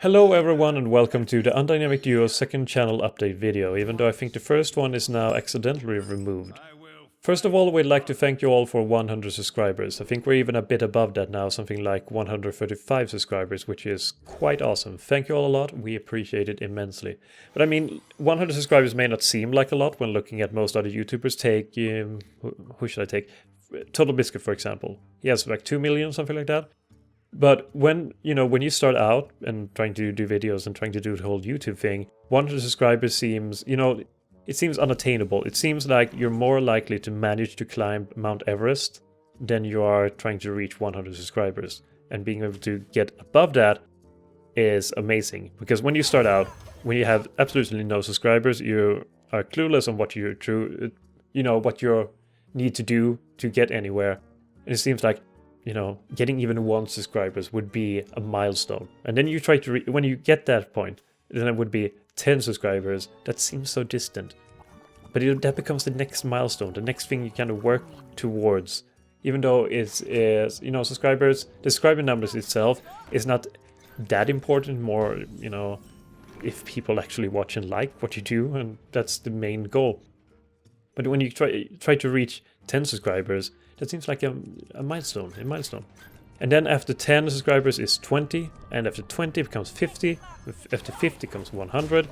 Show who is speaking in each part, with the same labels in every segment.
Speaker 1: Hello everyone and welcome to the Undynamic Duo's second channel update video, even though I think the first one is now accidentally removed. First of all, we'd like to thank you all for 100 subscribers. I think we're even a bit above that now, something like 135 subscribers, which is quite awesome. Thank you all a lot, we appreciate it immensely. But I mean, 100 subscribers may not seem like a lot when looking at most other YouTubers. Take, who should I take? Total Biscuit, for example. He has like 2 million, something like that. But when you start out and trying to do videos and trying to do the whole YouTube thing, 100 subscribers seems, it seems unattainable. It seems like you're more likely to manage to climb Mount Everest than you are trying to reach 100 subscribers. And being able to get above that is amazing. Because when you start out, when you have absolutely no subscribers, you are clueless on what what you need to do to get anywhere. And it seems like getting even 1 subscribers would be a milestone. And then you try to, when you get that point, then it would be 10 subscribers. That seems so distant. But that becomes the next milestone, the next thing you kind of work towards. Even though it's subscribers, the subscriber numbers itself is not that important, more, if people actually watch and like what you do, and that's the main goal. But when you try to reach 10 subscribers, that seems like a milestone. And then after 10 subscribers is 20, and after 20 becomes 50, after 50 comes 100,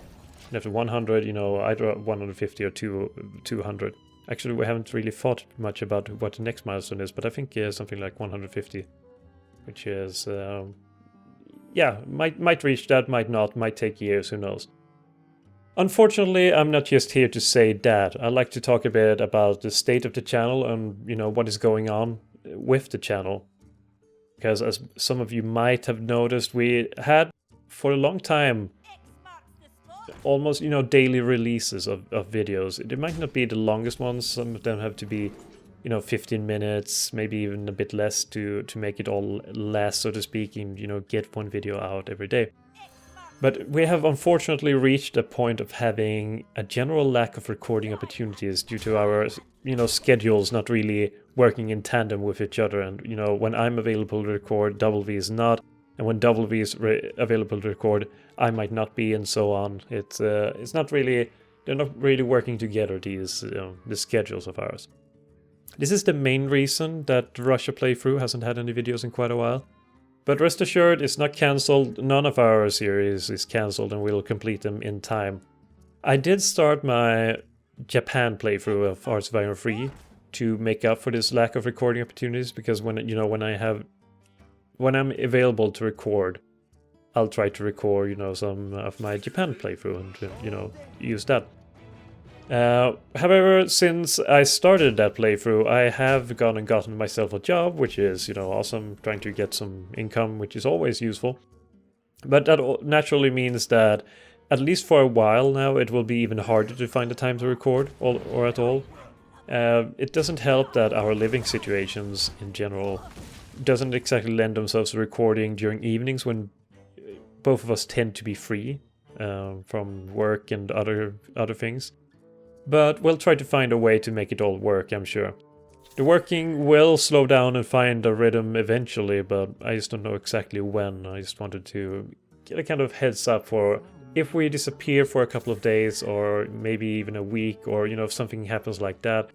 Speaker 1: and after 100, either 150 or 200. Actually, we haven't really thought much about what the next milestone is, but I think something like 150, which is, might reach that, might not, might take years, who knows. Unfortunately, I'm not just here to say that. I'd like to talk a bit about the state of the channel and, what is going on with the channel. Because as some of you might have noticed, we had, for a long time, almost, daily releases of videos. It might not be the longest ones. Some of them have to be, 15 minutes, maybe even a bit less to make it all last, so to speak, and, get one video out every day. But we have unfortunately reached a point of having a general lack of recording opportunities due to our, schedules not really working in tandem with each other. And, when I'm available to record, W is not. And when W is available to record, I might not be, and so on. It's not really, they're not really working together, the schedules of ours. This is the main reason that Russia playthrough hasn't had any videos in quite a while. But rest assured, it's not cancelled. None of our series is cancelled, and we'll complete them in time. I did start my Japan playthrough of Hearts of Iron 3 to make up for this lack of recording opportunities, because when I'm available to record, I'll try to record, some of my Japan playthrough and, use that. However, since I started that playthrough, I have gone and gotten myself a job, which is, awesome, trying to get some income, which is always useful. But that naturally means that, at least for a while now, it will be even harder to find the time to record, or at all. It doesn't help that our living situations, in general, doesn't exactly lend themselves to recording during evenings when both of us tend to be free from work and other things. But we'll try to find a way to make it all work, I'm sure. The working will slow down and find a rhythm eventually, but I just don't know exactly when. I just wanted to get a kind of heads up for if we disappear for a couple of days, or maybe even a week, or, if something happens like that.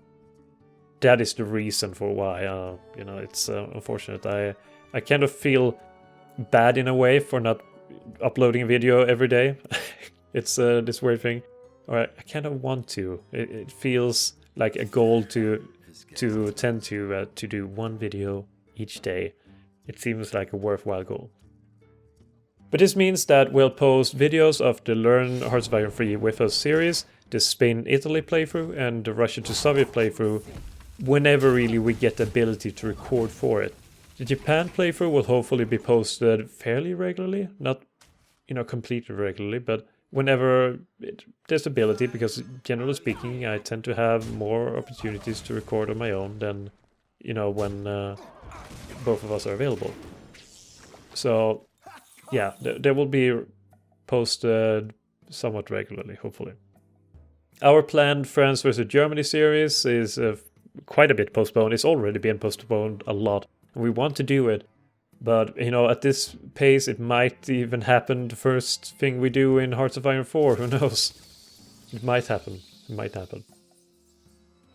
Speaker 1: That is the reason for why, it's unfortunate. I kind of feel bad in a way for not uploading a video every day. It's this weird thing. Or I kind of want to. It feels like a goal to tend to do one video each day. It seems like a worthwhile goal. But this means that we'll post videos of the Learn Hearts of Iron 3 with Us series, the Spain-Italy playthrough, and the Russia to Soviet playthrough whenever really we get the ability to record for it. The Japan playthrough will hopefully be posted fairly regularly, not completely regularly, but whenever there's ability, because generally speaking, I tend to have more opportunities to record on my own than, when both of us are available. So, yeah, there will be posted somewhat regularly, hopefully. Our planned France vs. Germany series is quite a bit postponed. It's already been postponed a lot. We want to do it, But, you know, at this pace, it might even happen the first thing we do in Hearts of Iron 4. Who knows? It might happen. It might happen.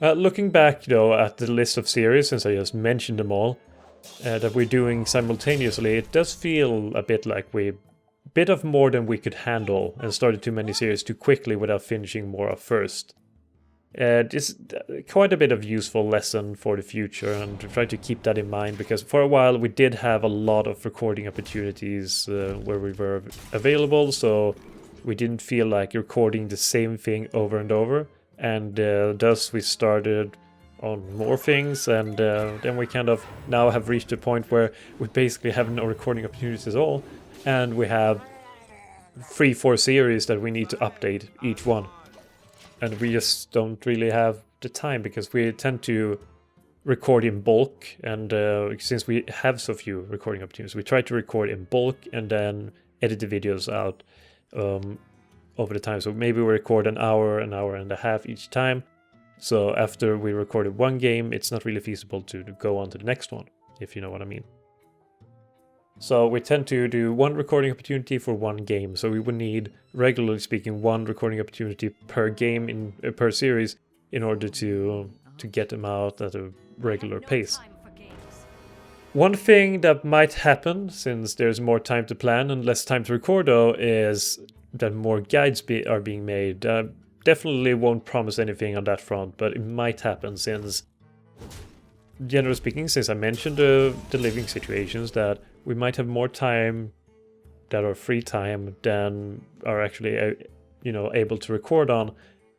Speaker 1: Looking back, though, at the list of series, since I just mentioned them all, that we're doing simultaneously, it does feel a bit like we... bit of more than we could handle and started too many series too quickly without finishing more off first. It's quite a bit of useful lesson for the future, and try to keep that in mind, because for a while we did have a lot of recording opportunities where we were available, so we didn't feel like recording the same thing over and over, and thus we started on more things, and then we kind of now have reached a point where we basically have no recording opportunities at all, and we have 3-4 series that we need to update each one. And we just don't really have the time, because we tend to record in bulk, and since we have so few recording opportunities, we try to record in bulk and then edit the videos out over the time. So maybe we record an hour and a half each time. So after we recorded one game, it's not really feasible to go on to the next one, if you know what I mean. So we tend to do one recording opportunity for one game. So we would need, regularly speaking, one recording opportunity per game per series in order to get them out at a regular pace. One thing that might happen, since there's more time to plan and less time to record, though, is that more guides are being made. Definitely won't promise anything on that front, but it might happen, since, generally speaking, since I mentioned the living situations, that we might have more time that are free time than are actually, able to record on,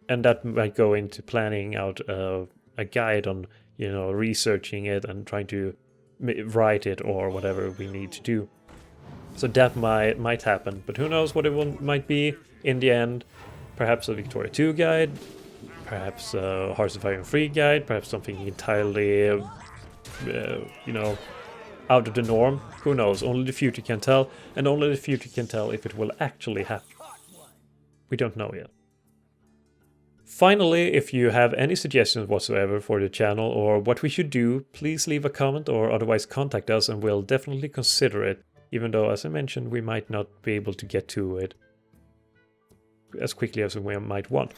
Speaker 1: and that might go into planning out a guide on, researching it and trying to write it or whatever we need to do. So that might happen, but who knows what it might be in the end. Perhaps a Victoria 2 guide, perhaps a Hearts of Iron 3 guide, perhaps something entirely, out of the norm. Who knows? Only the future can tell, and only the future can tell if it will actually happen. We don't know yet. Finally, if you have any suggestions whatsoever for the channel or what we should do, please leave a comment or otherwise contact us, and we'll definitely consider it, even though, as I mentioned, we might not be able to get to it as quickly as we might want.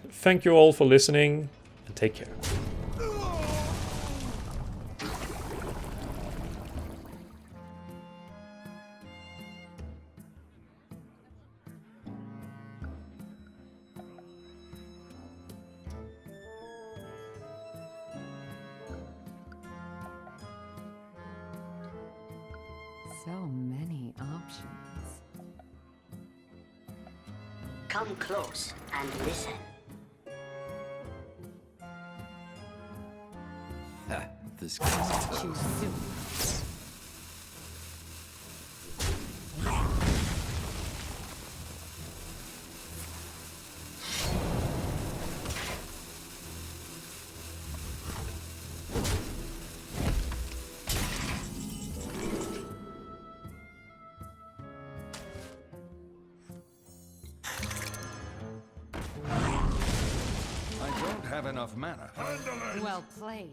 Speaker 1: Thank you all for listening, and take care.
Speaker 2: So many options.
Speaker 3: Come close and listen.
Speaker 4: This guy's
Speaker 2: Choose soon.
Speaker 4: I don't have enough mana.
Speaker 2: Well played.